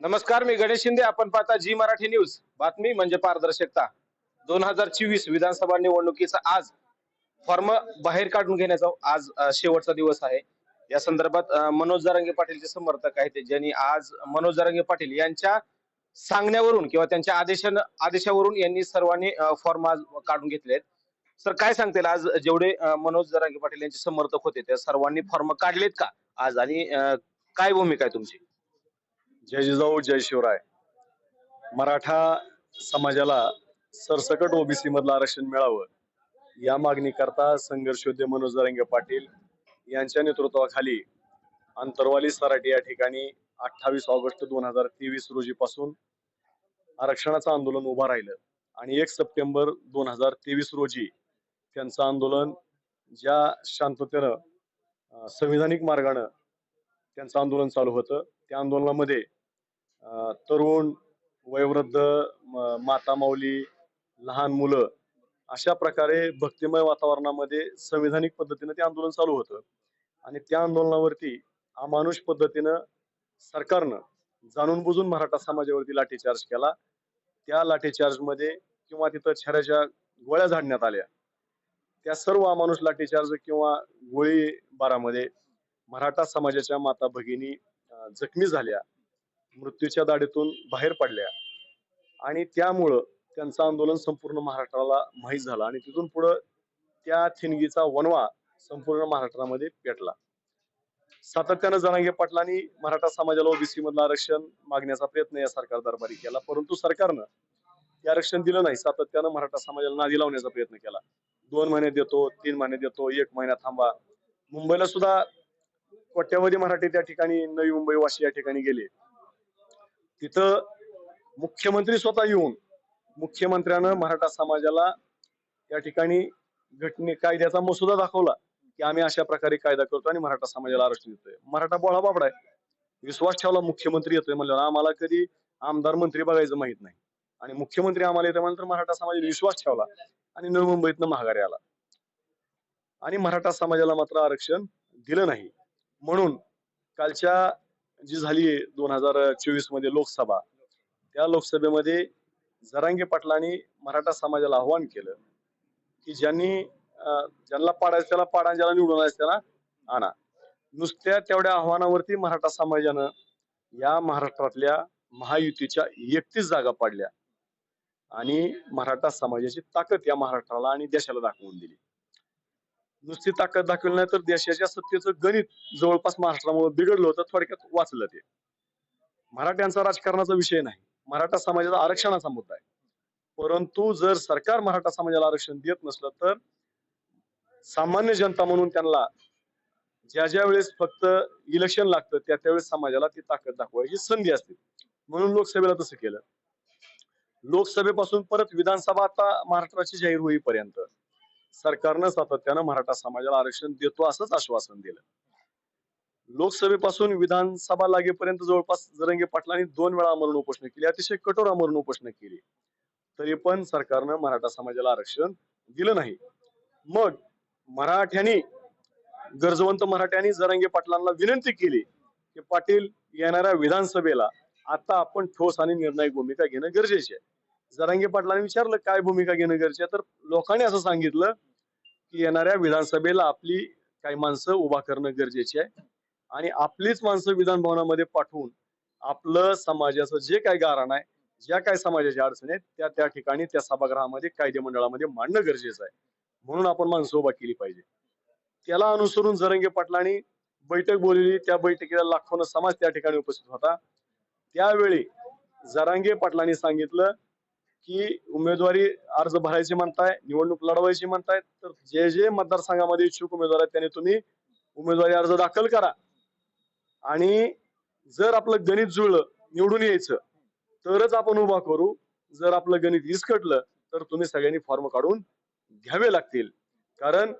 नमस्कार, मी गणेश शिंदे. आपण पाहता जी मराठी न्यूज. बातमी म्हणजे पारदर्शकता. 2024 विधानसभा निवडणुकीचा आज फॉर्म बाहेर काढून घेण्याचा आज शेवटचा दिवस आहे. या संदर्भात मनोज जरांगे पाटीलचे समर्थक आहेत ज्यांनी आज मनोज जरांगे पाटील यांच्या सांगण्यावरून किंवा त्यांच्या आदेशावरून यांनी सर्वांनी फॉर्म आज काढून घेतले आहेत. सर, काय सांगतील आज जेवढे मनोज जरांगे पाटील यांचे समर्थक होते त्या सर्वांनी फॉर्म काढलेत का आज, आणि काय भूमिका आहे तुमची? जय जिजाऊ जय शिवराय. मराठा समाजाला सरसकट ओबीसी मधलं आरक्षण मिळावं या मागणीकरता संघर्षयोद्धे मनोज जरांगे पाटील यांच्या नेतृत्वाखाली अंतरवाली सराटी या ठिकाणी 28 ऑगस्ट 2023 रोजी पासून आरक्षणाचं आंदोलन उभं राहिलं आणि 1 सप्टेंबर 2023 रोजी त्यांचं आंदोलन ज्या शांततेनं संविधानिक मार्गानं त्यांचं आंदोलन चालू होतं त्या आंदोलनामध्ये तरुण, वयोवृद्ध, माता माऊली, लहान मुलं अशा प्रकारे भक्तिमय वातावरणामध्ये संविधानिक पद्धतीने ते आंदोलन चालू होतं आणि त्या आंदोलनावरती अमानुष पद्धतीनं सरकारनं जाणून बुजून मराठा समाजावरती लाठीचार्ज केला. त्या लाठीचार्ज मध्ये किंवा तिथं छऱ्याच्या गोळ्या झाडण्यात आल्या. त्या सर्व अमानुष लाठीचार्ज किंवा गोळीबारामध्ये मराठा समाजाच्या माता भगिनी जखमी झाल्या, मृत्यूच्या दाढीतून बाहेर पडल्या आणि त्यामुळं त्यांचं आंदोलन संपूर्ण महाराष्ट्राला माहीत झालं आणि तिथून पुढे त्या ठिणगीचा वणवा संपूर्ण महाराष्ट्रामध्ये पेटला. सातत्यानं जरांगे पाटलांनी मराठा समाजाला ओबीसी मधलं आरक्षण मागण्याचा प्रयत्न या सरकार दरबारी केला, परंतु सरकारनं ते आरक्षण दिलं नाही. सातत्यानं मराठा समाजाला नादी लावण्याचा प्रयत्न केला. 2 महिने देतो, 3 महिने देतो, 1 महिना थांबा. मुंबईला सुद्धा कोट्यावधी मराठी त्या ठिकाणी नवी मुंबई वाशी या ठिकाणी गेले. तिथं मुख्यमंत्री स्वतः येऊन मुख्यमंत्र्यानं मराठा समाजाला त्या ठिकाणी कायद्याचा मसुदा दाखवला की आम्ही अशा प्रकारे कायदा करतो आणि मराठा समाजाला आरक्षण देतोय. मराठा बोळा बाबडा आहे, विश्वास ठेवला मुख्यमंत्री येतोय म्हणल्यावर आम्हाला कधी आमदार मंत्री बघायचं माहित नाही आणि मुख्यमंत्री आम्हाला येतोय म्हणल्यावर मराठा समाजाने विश्वास ठेवला आणि नवी मुंबईतनं माघारी आला आणि मराठा समाजाला मात्र आरक्षण दिलं नाही. म्हणून कालच्या जी झाली 2024 मध्ये लोकसभा, त्या लोकसभेमध्ये जरांगे पाटलांनी मराठा समाजाला आव्हान केलं की ज्यांना पाडायचं त्याला पाडा, ज्याला निवडून आणायचं त्याला आणा. नुसत्या तेवढ्या आव्हानावरती मराठा समाजानं या महाराष्ट्रातल्या महायुतीच्या 31 जागा पाडल्या आणि मराठा समाजाची ताकद या महाराष्ट्राला आणि देशाला दाखवून दिली. नुसती ताकद दाखवली नाही तर देशाच्या सत्तेचं गणित जवळपास महाराष्ट्रामुळे बिघडलं होतं. थोडक्यात वाचलं ते. मराठ्यांचा राजकारणाचा विषय नाही, मराठा समाजाचा आरक्षणाचा मुद्दा आहे. परंतु जर सरकार मराठा समाजाला आरक्षण देत नसलं तर सामान्य जनता म्हणून त्यांना ज्या वेळेस फक्त इलेक्शन लागतं त्या त्यावेळेस समाजाला ती ताकद दाखवायची संधी असते. म्हणून लोकसभेला तसं केलं. लोकसभेपासून परत विधानसभा आता महाराष्ट्राची जाहीर होईपर्यंत सरकारनं सातत्यानं मराठा समाजाला आरक्षण देतो असंच आश्वासन दिलं. लोकसभेपासून विधानसभा लागेपर्यंत जवळपास जरांगे पाटलांनी 2 वेळा आमरण उपोषण केली, अतिशय कठोर आमरण उपोषण केली, तरी पण सरकारनं मराठा समाजाला आरक्षण दिलं नाही. मग मराठ्यांनी, गरजवंत मराठ्यांनी जरांगे पाटलांना विनंती केली की पाटील, येणाऱ्या विधानसभेला आता आपण ठोस आणि निर्णायक भूमिका घेणं गरजेचे आहे. जरांगे पाटलांनी विचारलं काय भूमिका घेणं गरजेचं आहे, तर लोकांनी असं सांगितलं की येणाऱ्या विधानसभेला आपली काही माणसं उभा करणं गरजेचे आहे आणि आपलीच माणसं विधान भवनामध्ये पाठवून आपलं समाजाचं जे काही गाऱ्हाण आहे, ज्या काही समाजाच्या अडचणी आहेत त्या ठिकाणी त्या सभागृहामध्ये कायदे मंडळामध्ये मांडणं गरजेचं आहे. म्हणून आपण माणसं उभा केली पाहिजे. त्याला अनुसरून जरांगे पाटलांनी बैठक बोलवली. त्या बैठकीला लाखोनं समाज त्या ठिकाणी उपस्थित होता. त्यावेळी जरांगे पाटलांनी सांगितलं की उमेदवारी अर्ज भरायचे म्हणताय, निवडणूक लढवायची म्हणताय, तर जे मतदारसंघामध्ये इच्छुक उमेदवार आहेत त्यांनी तुम्ही उमेदवारी अर्ज दाखल करा आणि जर आपलं गणित जुळलं, निवडून यायचं, तरच आपण उभा करू. जर आपलं गणित विस्कटलं तर तुम्ही सगळ्यांनी फॉर्म काढून घ्यावे लागतील. कारण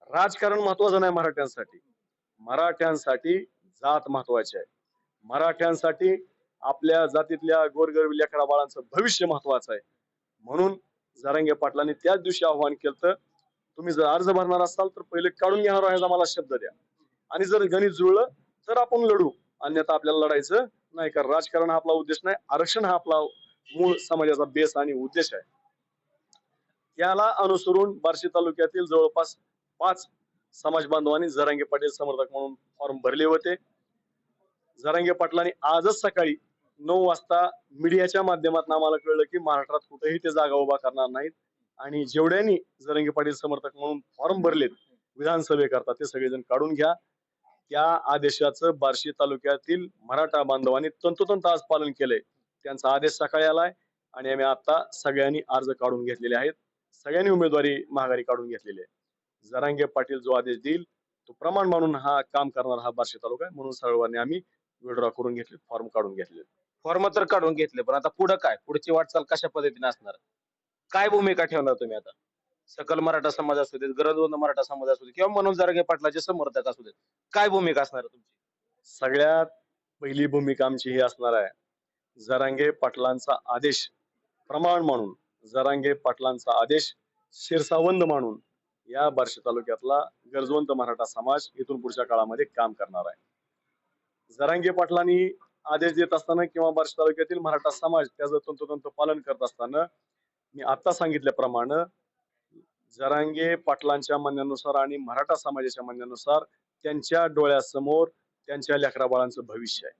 राजकारण महत्वाचं नाही मराठ्यांसाठी. मराठ्यांसाठी जात महत्वाची आहे. मराठ्यांसाठी आपल्या जातीतल्या गोरगरीब लेकरा बाळांचं भविष्य महत्वाचं आहे. म्हणून जरांगे पाटलांनी त्याच दिवशी आव्हान केलं, तुम्ही जर अर्ज भरणार असाल तर पहिले काढून घेणार आहे मला शब्द द्या आणि जर गणित जुळलं तर आपण लढू, अन्यथा आपल्याला लढायचं नाही, कारण राजकारण हा आपला उद्देश नाही, आरक्षण हा आपला मूळ समाजाचा बेस आणि उद्देश आहे. त्याला अनुसरून बार्शी तालुक्यातील जवळपास 5 समाज बांधवांनी जरांगे पाटील समर्थक म्हणून फॉर्म भरले होते. जरांगे पाटलांनी आजच सकाळी 9 वाजता मीडियाच्या माध्यमातून आम्हाला कळलं की महाराष्ट्रात कुठेही ते जागा उभा करणार नाहीत आणि जेवढ्यांनी जरांगे पाटील समर्थक म्हणून फॉर्म भरलेत विधानसभेकरता ते सगळेजण काढून घ्या. त्या आदेशाचं बार्शी तालुक्यातील मराठा बांधवांनी तंतोतंत आज पालन केलंय. त्यांचा आदेश सकाळी आलाय आणि आम्ही आता सगळ्यांनी अर्ज काढून घेतलेले आहेत. सगळ्यांनी उमेदवारी माघारी काढून घेतलेली आहे. जरांगे पाटील जो आदेश देईल तो प्रमाण म्हणून हा काम करणार हा बार्शी तालुका आहे. म्हणून सर्वांनी आम्ही विड्रॉ करून घेतले, फॉर्म काढून घेतले. फॉर्म तर काढून घेतले, पण आता पुढे काय, पुढची वाटचाल कशा पद्धतीने असणार, काय भूमिका ठेवणार तुम्ही आता? सकल मराठा समाज असू देत, गरजवंत मराठा समाज असू दे किंवा मनोज जरांगे पाटलाचे समर्थक असू देत, काय भूमिका असणार आहे तुमची? सगळ्यात पहिली भूमिका आमची ही असणार आहे, जरांगे पाटलांचा आदेश प्रमाण म्हणून, जरांगे पाटलांचा आदेश शिरसावंद म्हणून या बार्शी तालुक्यातला गरजवंत मराठा समाज इथून पुढच्या काळामध्ये काम करणार आहे. जरांगे पाटलांनी आदेश देत असताना किंवा बार्शी तालुक्यातील मराठा समाज त्याचं तंतोतंत पालन करत असताना मी आता सांगितल्याप्रमाणे जरांगे पाटलांच्या म्हणण्यानुसार आणि मराठा समाजाच्या म्हणण्यानुसार त्यांच्या डोळ्यासमोर त्यांच्या लेकराबाळांचं भविष्य आहे.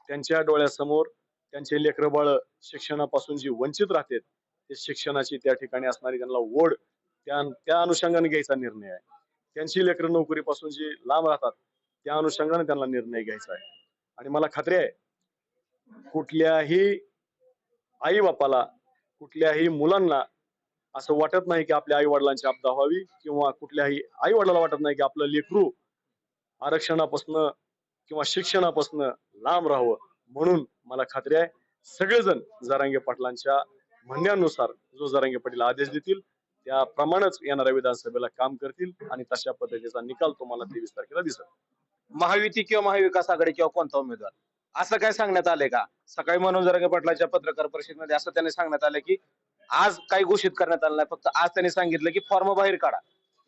त्यांच्या डोळ्यासमोर त्यांचे लेकरबाळ शिक्षणापासून जी वंचित राहतात ते शिक्षणाची त्या ठिकाणी असणारी त्यांना ओढ त्या अनुषंगाने घ्यायचा निर्णय आहे. त्यांची लेकरं नोकरीपासून जी लांब राहतात त्या अनुषंगाने त्यांना निर्णय घ्यायचा आहे. आणि मला खात्री आहे कुठल्याही आई बापाला, कुठल्याही मुलांना असं वाटत नाही की आपल्या आई वडिलांची आपदा व्हावी किंवा कुठल्याही आई वडिलाला वाटत नाही की आपलं लेकरू आरक्षणापासून किंवा शिक्षणापासून लांब राहावं. म्हणून मला खात्री आहे सगळेजण जरांगे पाटलांच्या म्हणण्यानुसार जो जरांगे पाटील आदेश देतील त्याप्रमाणेच येणाऱ्या विधानसभेला काम करतील आणि तशा पद्धतीचा निकाल तुम्हाला 23 तारखेला दिसेल. महायुती किंवा महाविकास आघाडी किंवा कोणता उमेदवार, असं काय सांगण्यात आलंय का? सकाळी मनोज जरांगे पाटलाच्या पत्रकार परिषदेमध्ये असं त्यांनी सांगण्यात आलं की आज काही घोषित करण्यात आलं नाही, फक्त आज त्यांनी सांगितलं की फॉर्म बाहेर काढा,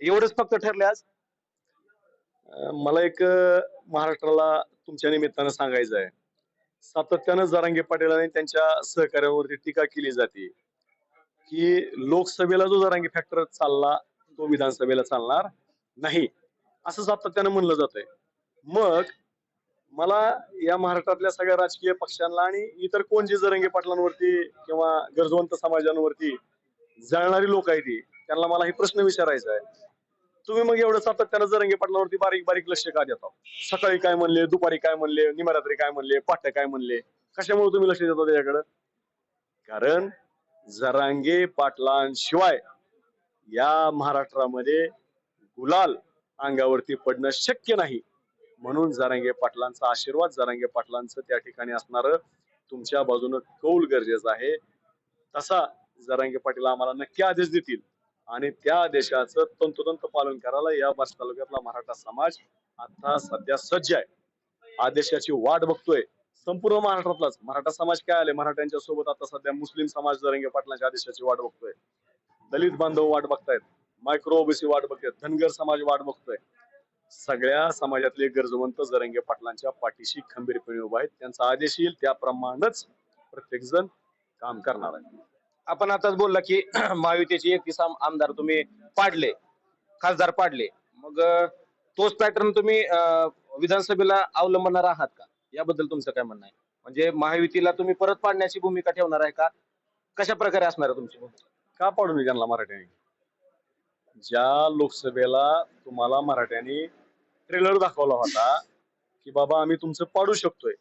एवढंच फक्त ठरले आज. मला एक महाराष्ट्राला तुमच्या निमित्तानं सांगायचं आहे, सातत्यानं जरांगे पाटील आणि त्यांच्या सहकार्यावरती टीका केली जाते की लोकसभेला जो जरांगे फॅक्टर चालला तो विधानसभेला चालणार नाही असं सातत्यानं म्हणलं जातंय. मग मला या महाराष्ट्रातल्या सगळ्या राजकीय पक्षांना आणि इतर कोण जे जरांगे पाटलांवरती किंवा गरजवंत समाजांवरती जळणारी लोक आहेत त्यांना मला हे प्रश्न विचारायचा आहे, तुम्ही मग एवढं सातत्यानं जरांगे पाटलांवरती बारीक बारीक लक्ष का देता? सकाळी काय म्हणले, दुपारी काय म्हणले, निमरात्री काय म्हणले, पहाटे काय म्हणले, कशामुळे तुम्ही लक्ष देता त्याच्याकडे? कारण जरांगे पाटलांशिवाय या महाराष्ट्रामध्ये गुलाल अंगावरती पडणं शक्य नाही. म्हणून जरांगे पाटलांचा आशीर्वाद, जरांगे पाटलांचं त्या ठिकाणी असणारं तुमच्या बाजूनं कौल गरजेचं आहे. तसा जरांगे पाटील आम्हाला नक्की आदेश देतील आणि त्या आदेशाचं तंतोतंत पालन करायला या बार्शी तालुक्यातला मराठा समाज आता सध्या सज्ज आहे. आदेशाची वाट बघतोय. संपूर्ण महाराष्ट्रातलाच मराठा समाज काय आले, मराठ्यांच्या सोबत आता सध्या मुस्लिम समाज जरांगे पाटलांच्या आदेशाची वाट बघतोय, दलित बांधव वाट बघतायत, मायक्रो ओबीसी वाट बघतायत, धनगर समाज वाट बघतोय. सगळ्या समाजातले गरजवंत जरांगे पाटलांच्या पाठीशी खंबीरपणे उभा आहेत. त्यांचा आदेश येईल त्याप्रमाणेच प्रत्येक जण काम करणार आहे. आपण आताच बोलला की महायुतीचे 31 आमदार तुम्ही पाडले, खासदार पाडले, मग तोच पॅटर्न तुम्ही विधानसभेला अवलंबणार आहात का? याबद्दल तुमचं काय म्हणणं आहे? म्हणजे महायुतीला तुम्ही परत पाडण्याची भूमिका ठेवणार आहे का? कशा प्रकारे असणार आहे तुमची भूमिका? का पाडू नये त्यांना मराठ्यांनी? ज्या लोकसभेला तुम्हाला मराठ्यांनी ट्रेलर दाखवला होता की बाबा आम्ही तुमचं पाडू शकतोय,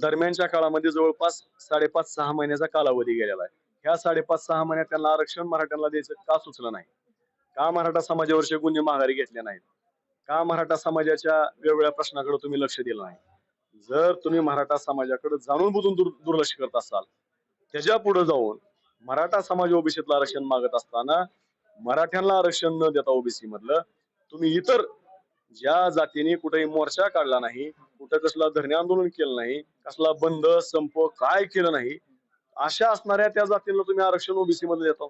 दरम्यानच्या काळामध्ये जवळपास 5.5-6 महिन्याचा कालावधी गेलेला आहे. ह्या 5.5-6 महिन्यात त्यांना आरक्षण मराठ्यांना द्यायचं का सुचलं नाही? का मराठा समाजावरचे गुन्हे माघारी घेतले नाहीत? का मराठा समाजाच्या वेगवेगळ्या प्रश्नाकडे तुम्ही लक्ष दिलं नाही? जर तुम्ही मराठा समाजाकडे जाणून बुजून दुर्लक्ष करत असाल, त्याच्या पुढे जाऊन मराठा समाज ओबीसीतलं आरक्षण मागत असताना मराठ्यांना आरक्षण न देता ओबीसी मधलं तुम्ही इतर ज्या जातीने कुठेही मोर्चा काढला नाही, कुठं कसला धरणे आंदोलन केलं नाही, कसला बंद संप काय केलं नाही, अशा असणाऱ्या त्या जातींना तुम्ही आरक्षण ओबीसी मध्ये देता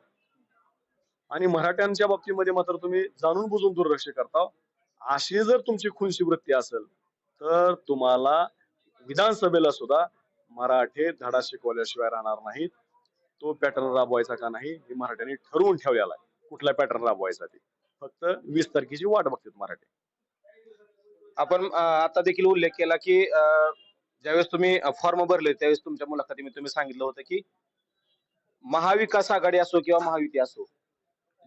आणि मराठ्यांच्या बाबतीमध्ये मात्र तुम्ही जाणून बुजून दुर्लक्ष करता. अशी जर तुमची खुनशी वृत्ती असेल तर तुम्हाला विधानसभेला सुद्धा मराठे धडा शिकवल्याशिवाय राहणार नाहीत. तो पॅटर्न राबवायचा का नाही हे मराठ्यांनी ठरवून ठेवलेला आहे. कुठला पॅटर्न राबवायचा ते फक्त 20 तारखेची वाट बघतात मराठे. आपण आता देखील उल्लेख केला की ज्यावेळेस तुम्ही फॉर्म भरले त्यावेळेस तुमच्या मुलाखतीमध्ये तुम्ही सांगितलं होतं की महाविकास आघाडी असो किंवा महायुती असो,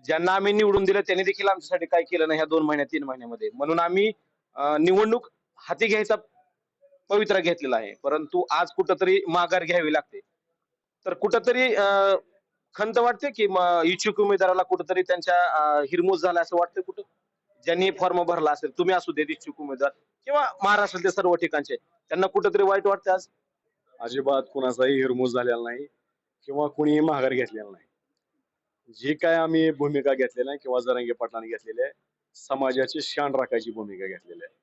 ज्यांना आम्ही निवडून दिलं त्यांनी देखील आमच्यासाठी काय केलं नाही ह्या 2 महिन्यात 3 महिन्यामध्ये, म्हणून आम्ही निवडणूक हाती घ्यायचा पवित्रा घेतलेला आहे. परंतु आज कुठंतरी माघार घ्यावी लागते. तर कुठंतरी खंत वाटते की इच्छुक उमेदवाराला कुठंतरी त्यांच्या हिरमोज झाला असं वाटतं कुठं, ज्यांनी फॉर्म भरला असेल, तुम्ही असू देत इच्छुक उमेदवार किंवा महाराष्ट्रातले सर्व ठिकाणचे, त्यांना कुठंतरी वाईट वाटतं आज? अजिबात कुणाचाही हिरमूज झालेला नाही किंवा कुणीही माघार घेतलेला नाही. जी काय आम्ही भूमिका घेतलेली आहे किंवा जरांगे पाटलांनी घेतलेली आहे, समाजाची शान राखायची भूमिका घेतलेली आहे.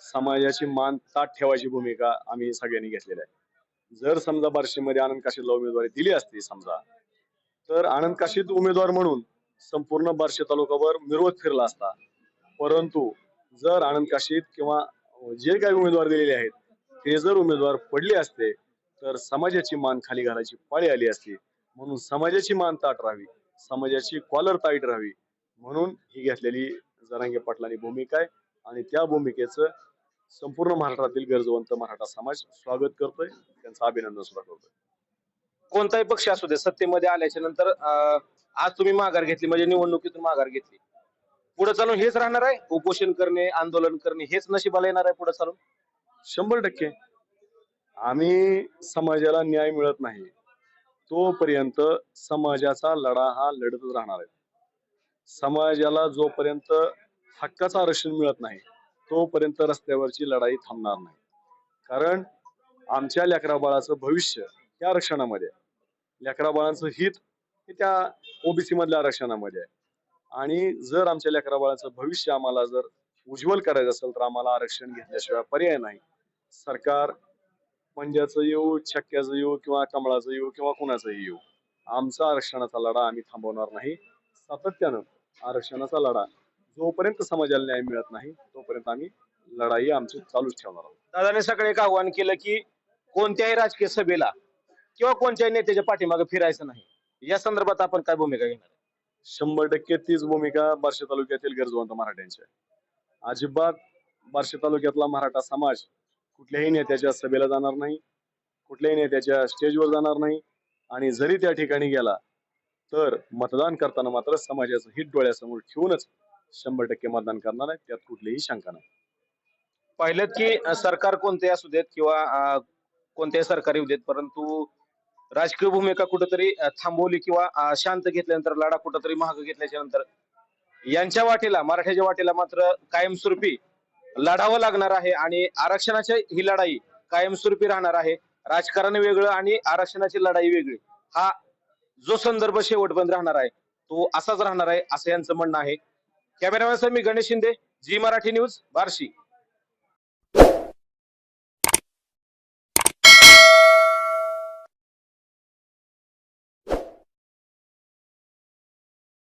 समाजाची मान ताठ ठेवायची भूमिका आम्ही सगळ्यांनी घेतलेली आहे. जर समजा बार्शीमध्ये आनंद काशीदला उमेदवारी दिली असती समजा, तर आनंद काशीद उमेदवार म्हणून संपूर्ण बार्शी तालुकाभर मिरवत फिरला असता. परंतु जर आनंद काशीद किंवा जे काही उमेदवार दिलेले आहेत ते जर उमेदवार पडले असते तर समाजाची मान खाली घालायची पाळी आली असती. म्हणून समाजाची मान ताठ राहावी, समाजाची कॉलर टाईट राहावी म्हणून ही घेतलेली जरांगे पाटलांनी भूमिका आहे. आणि त्या भूमिकेचं संपूर्ण महाराष्ट्रातील गरजवंत मराठा समाज स्वागत करतोय, त्यांचं अभिनंदन सुद्धा करतोय. कोणताही पक्ष असू दे सत्तेमध्ये आल्याच्या नंतर आज तुम्ही माघार घेतली म्हणजे निवडणुकीतून माघार घेतली, पुढे चालून हेच राहणार आहे? उपोषण करणे, आंदोलन करणे हेच नशिबाला येणार आहे पुढे चालून? 100% आम्ही समाजाला न्याय मिळत नाही तोपर्यंत समाजाचा लढा हा लढतच राहणार आहे. समाजाला जोपर्यंत हक्काचं आरक्षण मिळत नाही तोपर्यंत रस्त्यावरची लढाई थांबणार नाही. कारण आमच्या लेकराबाळाचं भविष्य त्या आरक्षणामध्ये आहे. लेकराबाळांचं हित हे त्या ओबीसी मधल्या आरक्षणामध्ये आहे. आणि जर आमच्या लेकराबाळाचं भविष्य आम्हाला जर उज्ज्वल करायचं असेल तर आम्हाला आरक्षण घेतल्याशिवाय पर्याय नाही. सरकार पंजाचं येऊ, छक्क्याचं येऊ किंवा कमळाचं येऊ किंवा कुणाचंही येऊ, आमचा आरक्षणाचा लढा आम्ही थांबवणार नाही. सातत्यानं आरक्षणाचा लढा जोपर्यंत समाजाला न्याय मिळत नाही तोपर्यंत आम्ही लढाई आमची चालूच ठेवणार आहोत. दादाने सगळे एक आव्हान केलं की कोणत्याही राजकीय सभेला किंवा कोणत्याही नेत्याच्या पाठीमागे फिरायचं नाही. या संदर्भात आपण काय भूमिका घेणार? 100% तीच भूमिका बार्शी तालुक्यातील गरजवंत मराठ्यांची आहे. अजिबात बार्शी तालुक्यातला मराठा समाज कुठल्याही नेत्याच्या सभेला जाणार नाही, कुठल्याही नेत्याच्या स्टेजवर जाणार नाही. आणि जरी त्या ठिकाणी गेला तर मतदान करताना मात्र समाजाचं हित डोळ्यासमोर ठेवूनच 100% मतदान करणार आहे, त्यात कुठलीही शंका नाही. पाहिलं की सरकार कोणते असू देत किंवा कोणत्याही सरकारी देत, परंतु राजकीय भूमिका कुठेतरी थांबवली किंवा शांत घेतल्यानंतर, लढा कुठेतरी महाग घेतल्याच्या नंतर यांच्या वाटेला, मराठ्याच्या वाटेला मात्र कायमस्वरूपी लढावं लागणार आहे. आणि आरक्षणाची ही लढाई कायमस्वरूपी राहणार आहे. राजकारण वेगळं आणि आरक्षणाची लढाई वेगळी, हा जो संदर्भ शेवटपर्यंत राहणार आहे तो असाच राहणार आहे असं यांचं म्हणणं आहे. कॅमेरामॅन मी गणेश शिंदे, जी मराठी न्यूज, बार्शी.